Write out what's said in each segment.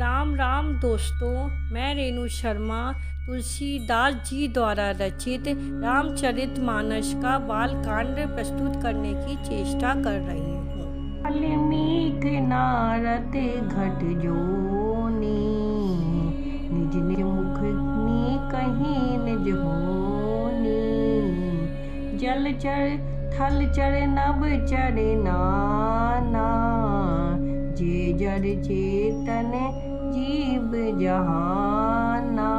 राम राम दोस्तों, मैं रेणु शर्मा तुलसीदास जी द्वारा रचित रामचरितमानस का बालकांड प्रस्तुत करने की चेष्टा कर रही हूँ। वाल्मीकि नारद घट जोनी, निज निज मुख नी कहीं निज होनी। जल चर थल चर नभ चर नाना, जे जड़ चेतन जीव जहाना।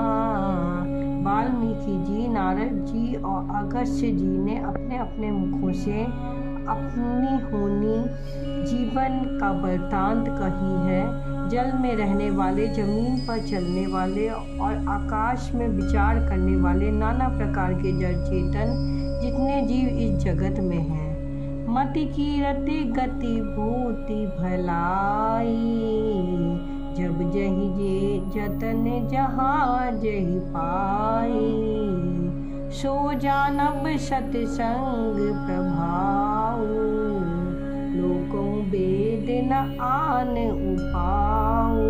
वाल्मीकि जी, नारद जी और अगस्त्य जी ने अपने अपने मुखों से अपनी होनी जीवन का वृतांत कही है। जल में रहने वाले, जमीन पर चलने वाले और आकाश में विचार करने वाले नाना प्रकार के जड़ चेतन जितने जीव इस जगत में हैं। मति कीरति गति भूति भलाई, जब जही जे जतन जहाँ जही पाई। सो जानब सतसंग प्रभाऊ, लोकों वेद न आन उपाऊ।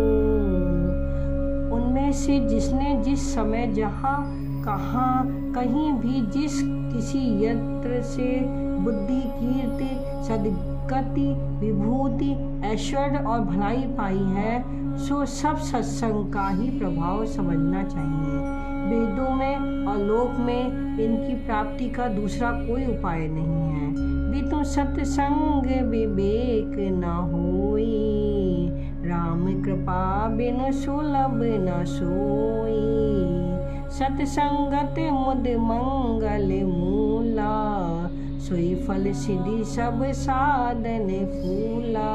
उनमें से जिसने जिस समय जहाँ कहाँ कहीं भी जिस किसी यंत्र से बुद्धि कीर्ति सद्गति विभूति ऐश्वर्य और भलाई पाई है, सो सब सत्संग का ही प्रभाव समझना चाहिए। वेदों में और लोक में इनकी प्राप्ति का दूसरा कोई उपाय नहीं है। वितु सत्संग विवेक न होई, राम कृपा बिन सुलभ न सोई। सत्संगत मुद मंगल मूला, सोई फल सिद्धि सब साधन फूला।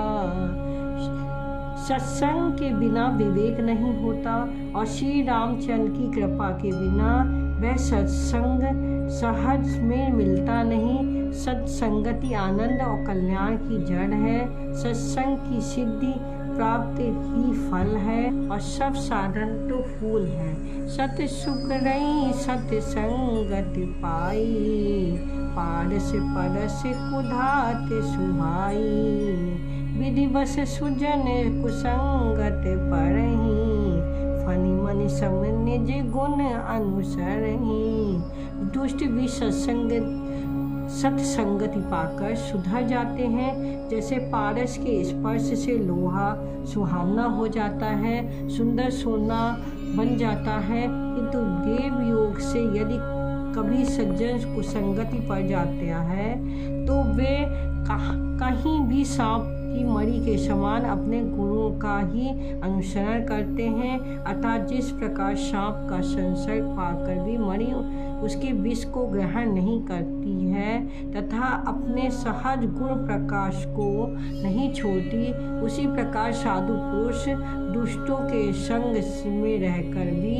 सत्संग के बिना विवेक नहीं होता और श्री रामचंद्र की कृपा के बिना वह सत्संग सहज में मिलता नहीं। सत्संगति आनंद और कल्याण की जड़ है। सत्संग की सिद्धि प्राप्त ही फल है और सब साधन तो फूल है। सत सुख रही सत्संगति पाई, पारस परस कुधात सुहाई। विधिवश सुजन कुसंगत परही, फनि मनि सम निज गुण अनुसरही। दुष्ट भी सत्संगति पाकर सुधर जाते हैं। जैसे पारस के स्पर्श से लोहा सुहावना हो जाता है, सुंदर सोना बन जाता है, किंतु देव योग से यदि कभी सज्जन कुसंगति पड़ जाता है तो वे कहीं भी सांप की मणि के समान अपने गुणों का ही अनुसरण करते हैं। अतः जिस प्रकार सांप का संसर्ग पाकर भी मणि उसके विष को ग्रहण नहीं करती है तथा अपने सहज गुण प्रकाश को नहीं छोड़ती, उसी प्रकार साधु पुरुष दुष्टों के संग में रहकर भी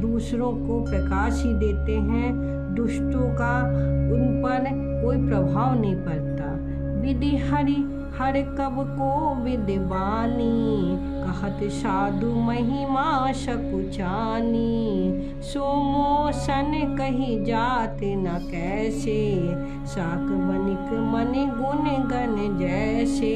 दूसरों को प्रकाश ही देते हैं। दुष्टों का उन पर कोई प्रभाव नहीं पड़ता। विधि हरि हर कब को विद्वानी, कहत साधु महिमा सकुचानी। सो मोसन कही जात न कैसे, साक बनिक मनि गुण गण जैसे।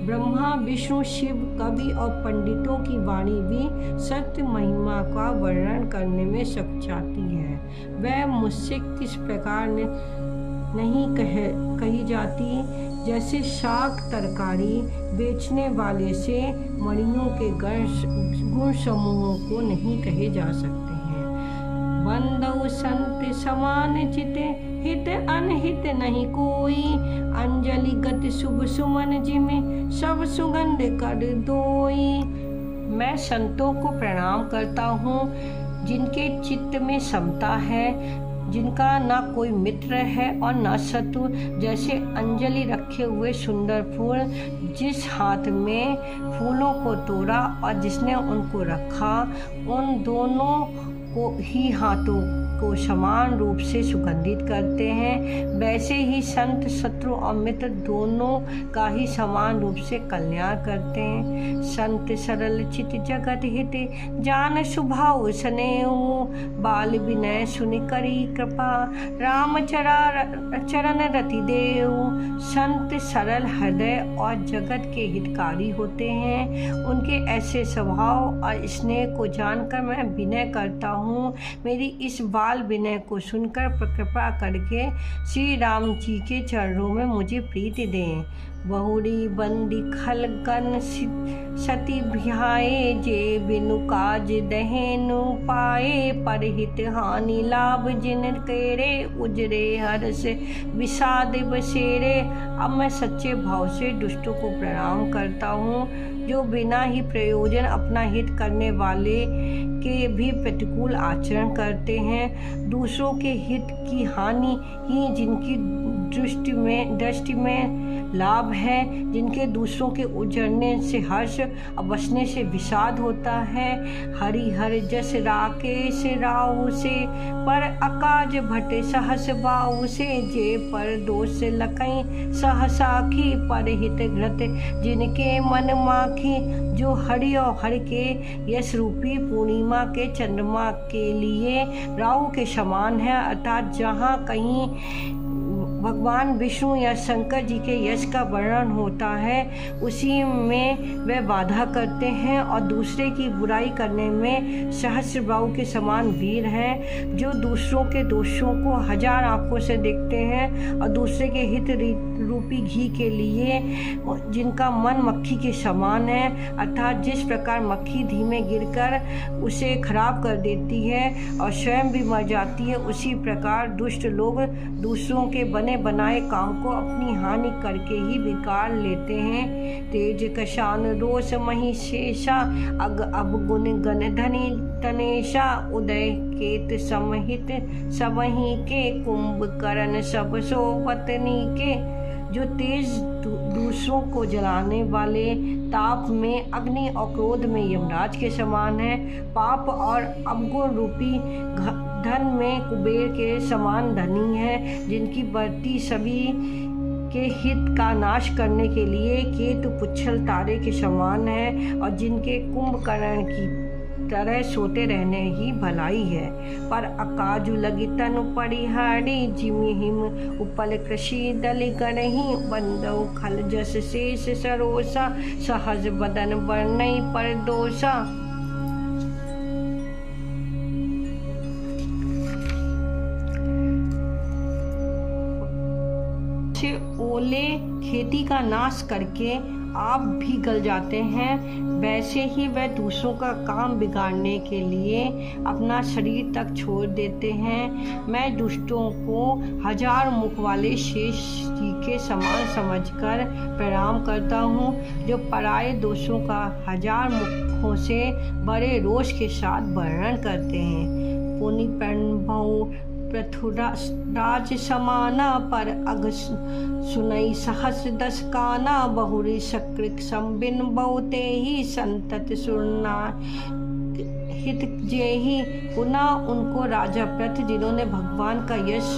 ब्रह्मा विष्णु शिव कवि और पंडितों की वाणी भी सत्य महिमा का वर्णन करने में सकुचाती है। वह मुझसे किस प्रकार नहीं कही जाती, जैसे शाक तरकारी बेचने वाले से मणियों के गुण समूहों को नहीं कहे जा सकते हैं। बंदौ संत समान चित, हित अनहित नहीं कोई। अंजलि गत शुभ सुमन जिमे, सब सुगंध कर दोई। मैं संतों को प्रणाम करता हूँ जिनके चित्त में समता है, जिनका ना कोई मित्र है और न शत्रु। जैसे अंजलि रखे हुए सुंदर फूल, जिस हाथ में फूलों को तोड़ा और जिसने उनको रखा, उन दोनों को ही हाथों को समान रूप से सुगंधित करते हैं, वैसे ही संत शत्रु और मित्र दोनों का ही समान रूप से कल्याण करते हैं। संत सरल चित जगत हित जान स्वभाव स्नेहु, बाल विनय सुनि करी कृपा राम चरण रति देव। संत सरल हृदय और जगत के हितकारी होते हैं। उनके ऐसे स्वभाव और स्नेह को जानकर मैं विनय करता हूँ। मेरी इस बाल विनय को सुनकर कृपा करके श्री राम जी के चरणों में मुझे प्रीति दें। बहुरी बंदी खलगन सती भ्याए, जे बिनु काज दहेनु पाए, परहित हानि लाभ जिन केरे, उजरे हर्ष विषाद बसेरे। अब मैं सच्चे भाव से दुष्टों को प्रणाम करता हूँ, जो बिना ही प्रयोजन अपना हित करने वाले के भी प्रतिकूल आचरण करते हैं। दूसरों के हित की हानि ही जिनकी दृष्टि में लाभ है, जिनके दूसरों के उजड़ने से हर्ष और बसने से विषाद होता है। हरिहर जस राकेश राहु से, पर अकाज भटे सहस बाहु से, जे पर दोष लकई सहसाखी, पर हित घृत जिनके मन माखी। जो हरि और हर के यश रूपी पूर्णिमा के चंद्रमा के लिए राहु के समान है, अर्थात जहाँ कहीं भगवान विष्णु या शंकर जी के यश का वर्णन होता है, उसी में वे बाधा करते हैं, और दूसरे की बुराई करने में सहस्रबाहु के समान वीर हैं। जो दूसरों के दोषों को हजार आंखों से देखते हैं और दूसरे के हित रूपी घी के लिए जिनका मन मक्खी के समान है, अर्थात जिस प्रकार मक्खी धीमे गिरकर उसे खराब कर देती है और स्वयं भी मर जाती है, उसी प्रकार दुष्ट लोग दूसरों के बने बनाए काम को अपनी हानि करके ही बिगाड़ लेते हैं। तेज कशान रोष मही शेषा, अब गुण गण धनी तनेशा, उदय केत समहित सबही के, कुंभकर्ण सब सो पत्नी के। जो तेज दूसरों को जलाने वाले, ताप में अग्नि और क्रोध में यमराज के समान है, पाप और अवगुण रूपी धन में कुबेर के समान धनी है, जिनकी बढ़ती सभी के हित का नाश करने के लिए केतु पुच्छल तारे के समान है, और जिनके कुंभकर्ण की तरह सोते रहने ही भलाई है। पर अकाजु लगी तनु परिहारी, जिमि हिम उपल कृषि दल करही, बंदौ खल जस शेष सरोसा, सहज बदन वर्णई पर दोषा। ओले खेती का नाश करके आप भी गल जाते हैं, वैसे ही वह दूसरों का काम बिगाड़ने के लिए अपना शरीर तक छोड़ देते हैं। मैं दुष्टों को हजार मुख वाले शेष जी के समान समझकर प्रणाम करता हूँ, जो पराये दोषों का हजार मुखों से बड़े रोष के साथ वर्णन करते हैं। पुनि प्रणभौ पृथुराज समाना, पर अग सुनई सहस दस काना, बहुरी सकृत संबिन बहुते ही, संतत सुरना हित जेहि। पुनः उनको राजा पृथु, जिन्होंने भगवान का यश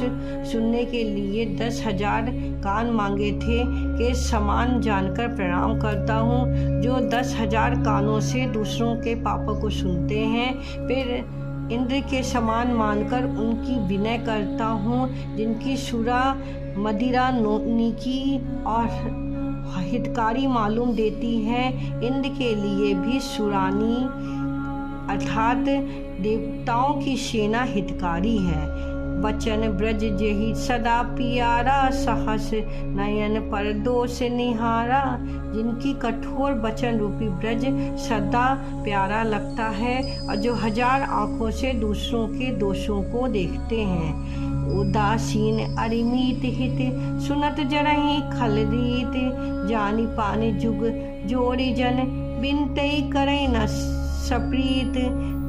सुनने के लिए 10,000 कान मांगे थे, के समान जानकर प्रणाम करता हूँ, जो 10,000 कानों से दूसरों के पापों को सुनते हैं। फिर इंद्र के समान मानकर उनकी विनय करता हूँ, जिनकी सुरा मदिरा नीकी और हितकारी मालूम देती है। इंद्र के लिए भी सुरानी अर्थात देवताओं की सेना हितकारी है। बचन ब्रज जेहि सदा पियारा, सहस नयन पर दोष निहारा। जिनकी कठोर वचन रूपी ब्रज सदा प्यारा लगता है, और जो हजार आँखों से दूसरों के दोषों को देखते हैं। उदासीन अरिमीत हित, सुनत जरहि खलरीत, जानी पानी जुग जोड़ी जन, बिनतई करई न सप्रीत।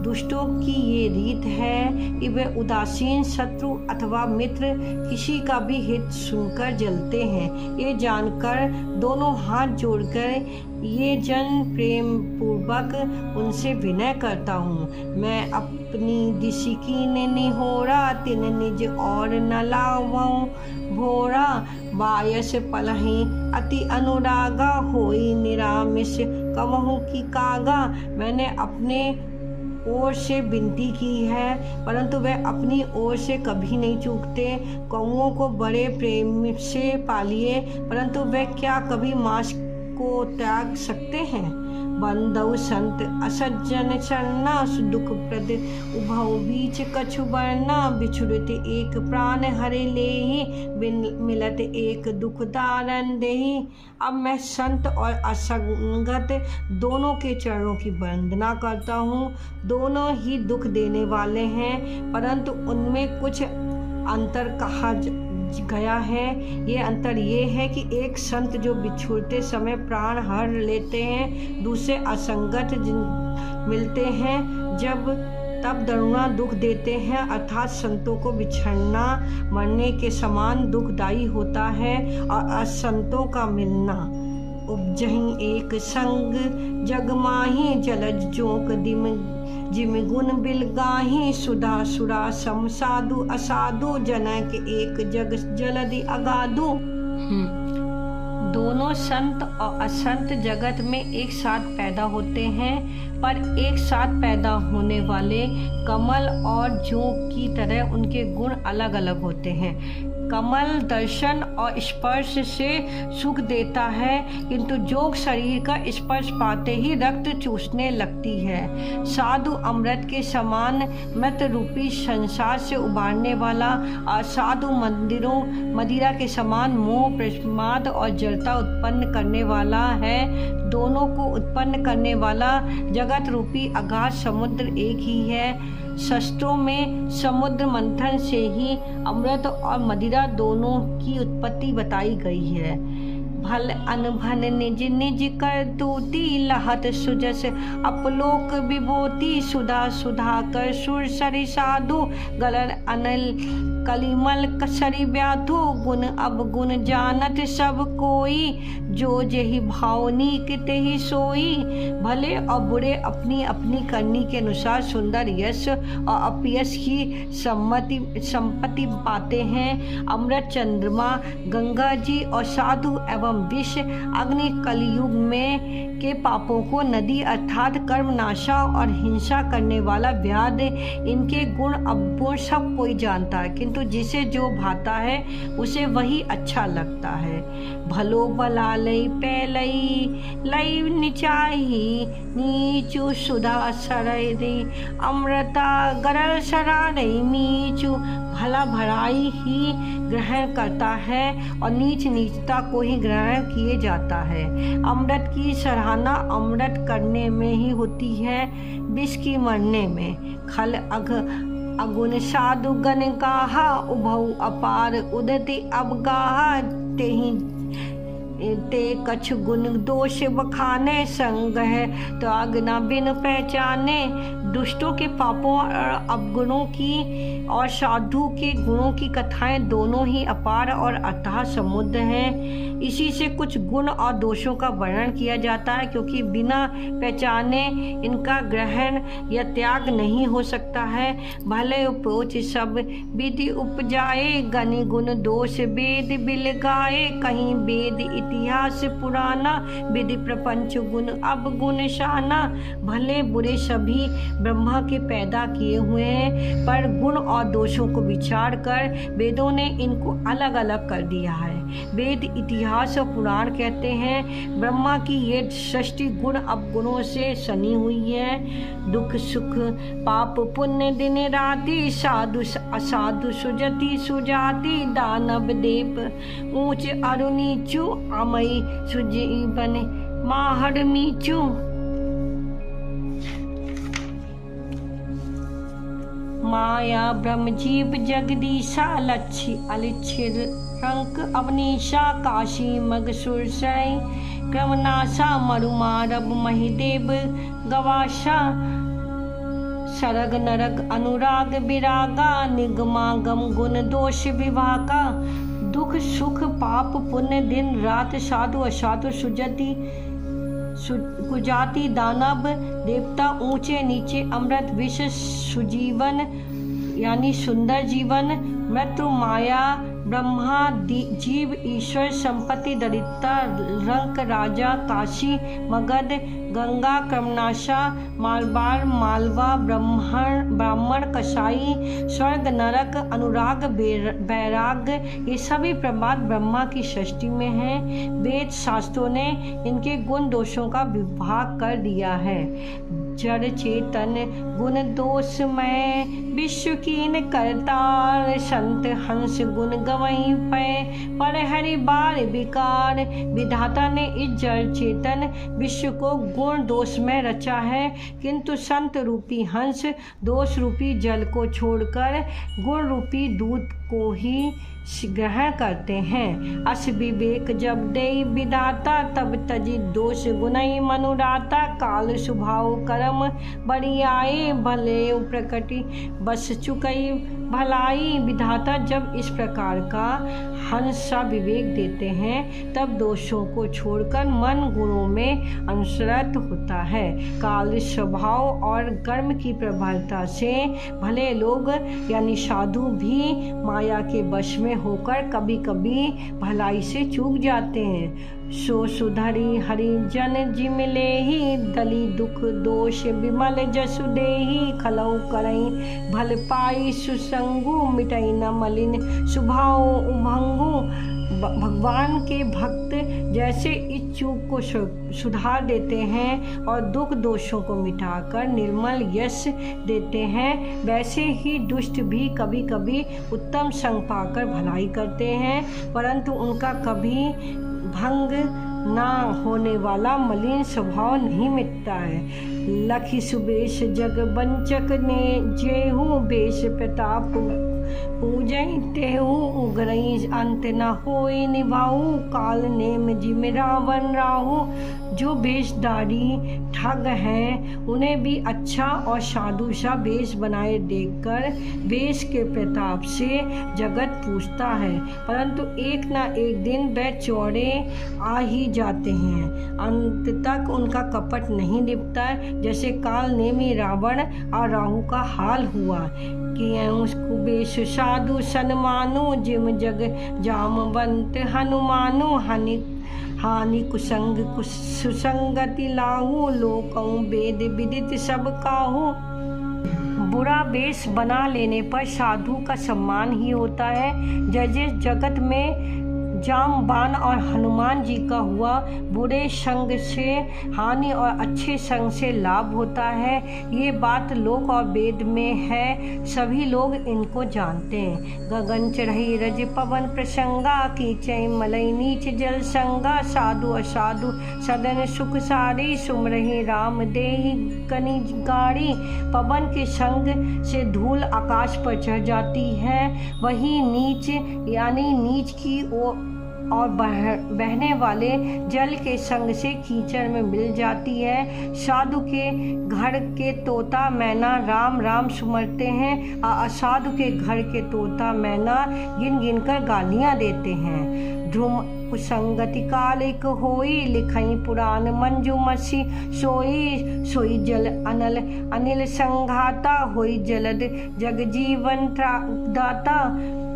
दुष्टों की ये रीत है कि वे उदासीन शत्रु अथवा मित्र किसी का भी हित सुनकर जलते हैं। ये जानकर दोनों हाथ जोड़कर ये जन प्रेम पूर्वक उनसे विनय करता हूँ। मैं अपनी दिशि की निहोरा तिन निज और न लावऊं भोरा बायस पलहि अति अनुरागा होई निरामिष कवहु की कागा। मैंने अपने ओर से विनती की है परंतु वे अपनी ओर से कभी नहीं चूकते। कौओं को बड़े प्रेम से पालिए परंतु वे क्या कभी मांस को त्याग सकते हैं। बंदौ संत असज्जन चरना दुख प्रद उभौ बीच कछु वर्णा बिछुड़त एक प्राण हरे लेहि मिलत एक दुख दारन देहि। अब मैं संत और असंगत दोनों के चरणों की वंदना करता हूँ। दोनों ही दुख देने वाले हैं परंतु उनमें कुछ अंतर कहा गया है। ये अंतर ये है कि एक संत जो बिछुड़ते समय प्राण हर लेते हैं, दूसरे असंगत मिलते हैं जब तब दरुणा दुख देते हैं, अर्थात संतों को बिछड़ना मरने के समान दुखदायी होता है और असंतों का मिलना उपजहि एक संग जग माही जलज जोक दिम जिम गुण बिलगाही सुधा सुरा सम साधु असाधु जनक एक जग जलधि अगाधु। दोनों संत और असंत जगत में एक साथ पैदा होते हैं पर एक साथ पैदा होने वाले कमल और जोंक की तरह उनके गुण अलग अलग होते हैं। कमल दर्शन और स्पर्श से सुख देता है किंतु जोग शरीर का स्पर्श पाते ही रक्त चूसने लगती है। साधु अमृत के समान मृत रूपी संसार से उबारने वाला और साधु मदिरा के समान मोह प्रमाद और जड़ता उत्पन्न करने वाला है। दोनों को उत्पन्न करने वाला जगत रूपी अगाध समुद्र एक ही है। शास्त्रों में समुद्र मंथन से ही अमृत और मदिरा दोनों की उत्पत्ति बताई गई है। भल अनभन निज निज कर तूती लहत सुजस अपलोक विभूति सुधा सुधा कर सुर सरि साधु गलर अनल कलिमल कसरी व्याधु गुण अब गुण जानत सब कोई जो जेहि भावनी किते ही सोई। भले और बुरे अपनी अपनी करनी के अनुसार सुंदर यश और अपयश की संपत्ति पाते हैं। अमृत चंद्रमा गंगा जी और साधु एवं विष अग्नि कलयुग में के पापों को नदी अर्थात कर्मनाशा और हिंसा करने वाला व्याध इनके गुण अवगुण सब कोई जानता है किंतु जिसे जो भाता है उसे वही अच्छा लगता है। भलो भला लई पैलई लई निचाही नीचू सुधा सरई अमृता गरल सरारई मीचू। भला भलाई ही ग्रहण करता है और नीच नीचता को ही ग्रहण किए जाता है। अमृत की सराहना अमृत करने में ही होती है, विष की मरने में। खल अघ अगुण साधु गण गाहा उभौ अपार उदति अब गाहा ते कछ गुण दोष बखाने संग है तो आगना बिन पहचाने। दुष्टों के पापों और अवगुणों की और साधु के गुणों की कथाएं दोनों ही अपार और अथाह समुद्र हैं। इसी से कुछ गुण और दोषों का वर्णन किया जाता है क्योंकि बिना पहचाने इनका ग्रहण या त्याग नहीं हो सकता है। भले उपोच सब विधि उपजाए गनि गुण दोष वेद बिल गाए। कहीं वेद इतिहास पुराना विधि प्रपंच गुण अब गुण शाना। भले बुरे सभी ब्रह्मा के पैदा किए हुए हैं पर गुण और दोषों को विचार कर वेदों ने इनको अलग अलग कर दिया है। वेद इतिहास और पुराण कहते हैं ब्रह्मा की ये सृष्टि गुण अवगुणों से सनी हुई है। दुख सुख पाप पुण्य दिन राति साधु असाधु सुजति सुजाति दानव देव ऊंच अरु नीचू अमई सुजीवन माहर मीचू। माया ब्रह्म जीव जगदीशा लक्ष्य अलिच्छिर रंक अवनीशा काशी मगसुर सै क्रमनाशा मरुमारब महिदेव गवाशा सरग नरक अनुराग विरागा निगमागम गुण दोष विभागा दुख सुख पाप पुण्य दिन रात साधु असाधु कुजाति दानव देवता ऊंचे नीचे अमृत विष सुजीवन यानी सुंदर जीवन मृत्यु माया ब्रह्मा जीव ईश्वर संपत्ति दरिद्रता रंक राजा काशी मगध गंगा क्रमनाशा मालबार मालवा ब्राह्मण कसाई स्वर्ग नरक अनुराग बैराग ये सभी प्रबाद ब्रह्मा की सृष्टि में हैं। वेद शास्त्रों ने इनके गुण दोषों का विभाग कर दिया है। जड़ चेतन गुण दोष में विश्व कीन करतार संत हंस गुण गवई पे पर हरि बार विकार विधाता ने इस जड़ चेतन विश्व को गुण दोष में रचा है, किंतु संत रूपी हंस दोष रूपी जल को छोड़कर गुण रूपी दूध को ही ग्रहण करते हैं। अस विवेक जब दे विधाता तब तजी दोष गुणई मनुराता काल स्वभाव कर्म बड़ियाए भले प्रकटी बस चुकई भलाई। विधाता जब इस प्रकार का हंस सा विवेक देते हैं तब दोषों को छोड़कर मन गुणों में अनुसृत होता है। काल स्वभाव और कर्म की प्रबलता से भले लोग यानी साधु भी माया के वश में होकर कभी कभी भलाई से चूक जाते हैं। सो सुधरी हरिजन जिमिले ही दली दुख दोष विमल जसु देही खलऊ करई भल पाई सुसंगु मिटई न मलिन सुभाव उभंगु। भगवान के भक्त जैसे इस चूक को सुधार देते हैं और दुख दोषों को मिटाकर निर्मल यश देते हैं, वैसे ही दुष्ट भी कभी कभी उत्तम संग पाकर भलाई करते हैं, परंतु उनका कभी भंग ना होने वाला मलिन स्वभाव नहीं मिटता है। लखी सुबेश जग बंचक ने जेहू बेश प्रताप पूजई तेहू उगरई अंत न होई निभाऊ काल नेम जिम रावण राहू। जो बेशधारी ठग हैं उन्हें भी अच्छा और साधु सा वेश बनाए देखकर वेश के प्रताप से जगत पूछता है, परंतु एक न एक दिन वह चौड़े आ ही जाते हैं। अंत तक उनका कपट नहीं दिखता, जैसे काल नेमी रावण और राहु का हाल हुआ कि कुबेश साधु सन्मानु जिम जग जामवंत हनुमानु हानि कुसंग सुसंगति लाहू लोकऊ वेद विदित सब काहू। बुरा वेश बना लेने पर साधु का सम्मान ही होता है। जैसे जगत में जामवान और हनुमान जी का हुआ, बुरे संग से हानि और अच्छे संग से लाभ होता है। ये बात लोक और वेद में है, सभी लोग इनको जानते हैं। गगन चढ़ई रज पवन प्रसंगा कीचई मलई नीच जल संगा साधु असाधु सदन सुख सारी सुमरहि राम देहि कनि गाड़ी। पवन के संग से धूल आकाश पर चढ़ जाती है, वही नीच यानी नीच की और बहने वाले जल के संग से कीचड़ में मिल जाती है। साधु के घर के तोता मैना राम राम सुमरते हैं और असाधु के घर के तोता मैना गिन गिन कर गालियाँ देते हैं। ध्रुम कुसंगति कालिक होई लिखई पुराण मंजू मसी सोई सोई जल अनिल संघाता होई जलद जग जीवन दाता।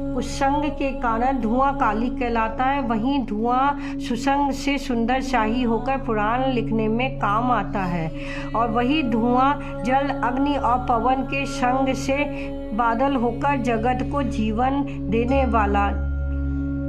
कुसंग के कारण धुआं काली कहलाता है, वहीं धुआं सुसंग से सुंदर शाही होकर पुराण लिखने में काम आता है। और वही धुआं जल अग्नि और पवन के संग से बादल होकर जगत को जीवन देने वाला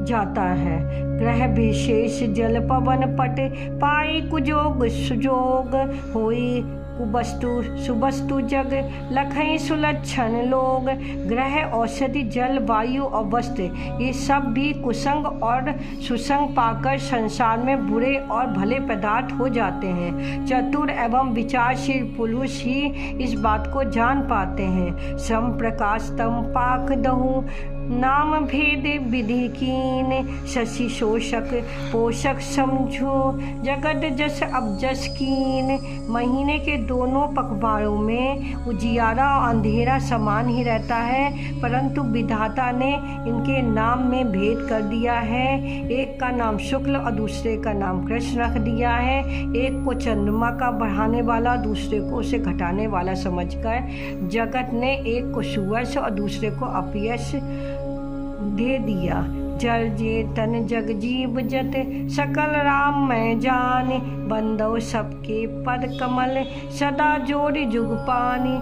जाता है। ग्रह विशेष जल पवन पट पाई कुजोग सुजोग होई कुबस्तु सुबस्तु जग लखई सुलक्षण लोग। ग्रह औषधि जल वायु और वस्त्र ये सब भी कुसंग और सुसंग पाकर संसार में बुरे और भले पदार्थ हो जाते हैं। चतुर एवं विचारशील पुरुष ही इस बात को जान पाते हैं। सम प्रकाश तम पाक दहु नाम भेद विधि कीन, शशि शोषक पोषक समझो, जगत जस अब जस कीन। महीने के दोनों पखवाड़ों में उजियारा और अंधेरा समान ही रहता है, परंतु विधाता ने इनके नाम में भेद कर दिया है। एक का नाम शुक्ल और दूसरे का नाम कृष्ण रख दिया है। एक को चंद्रमा का बढ़ाने वाला, दूसरे को उसे घटाने वाला समझकर जगत ने एक को सुयश और दूसरे को अपयश दे दिया। जल जेतन जग जीव जत, सकल राम मैं जाने, बंदो सबके पद कमल, सदा जोड़ जुग पानी।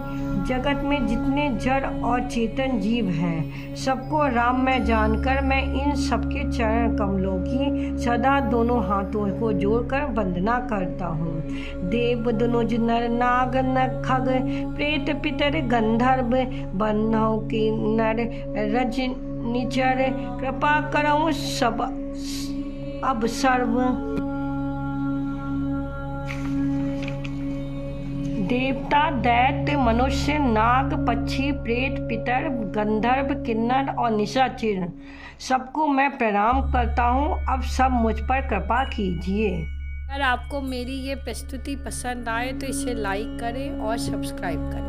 जगत में जितने जड़ और चेतन जीव हैं, सबको राम मैं जानकर मैं इन सबके चरण कमलों की सदा दोनों हाथों को जोड़कर वंदना करता हूँ। देव दनुज नर नाग खग, प्रेत पितर गंधर्व, बन्धव की नर रज निचर, कृपा करऊं सब अब सर्व। देवता दैत्य मनुष्य नाग पक्षी प्रेत पितर गंधर्व किन्नर और निशाचर सबको मैं प्रणाम करता हूँ। अब सब मुझ पर कृपा कीजिए। अगर आपको मेरी ये प्रस्तुति पसंद आए तो इसे लाइक करें और सब्सक्राइब करें।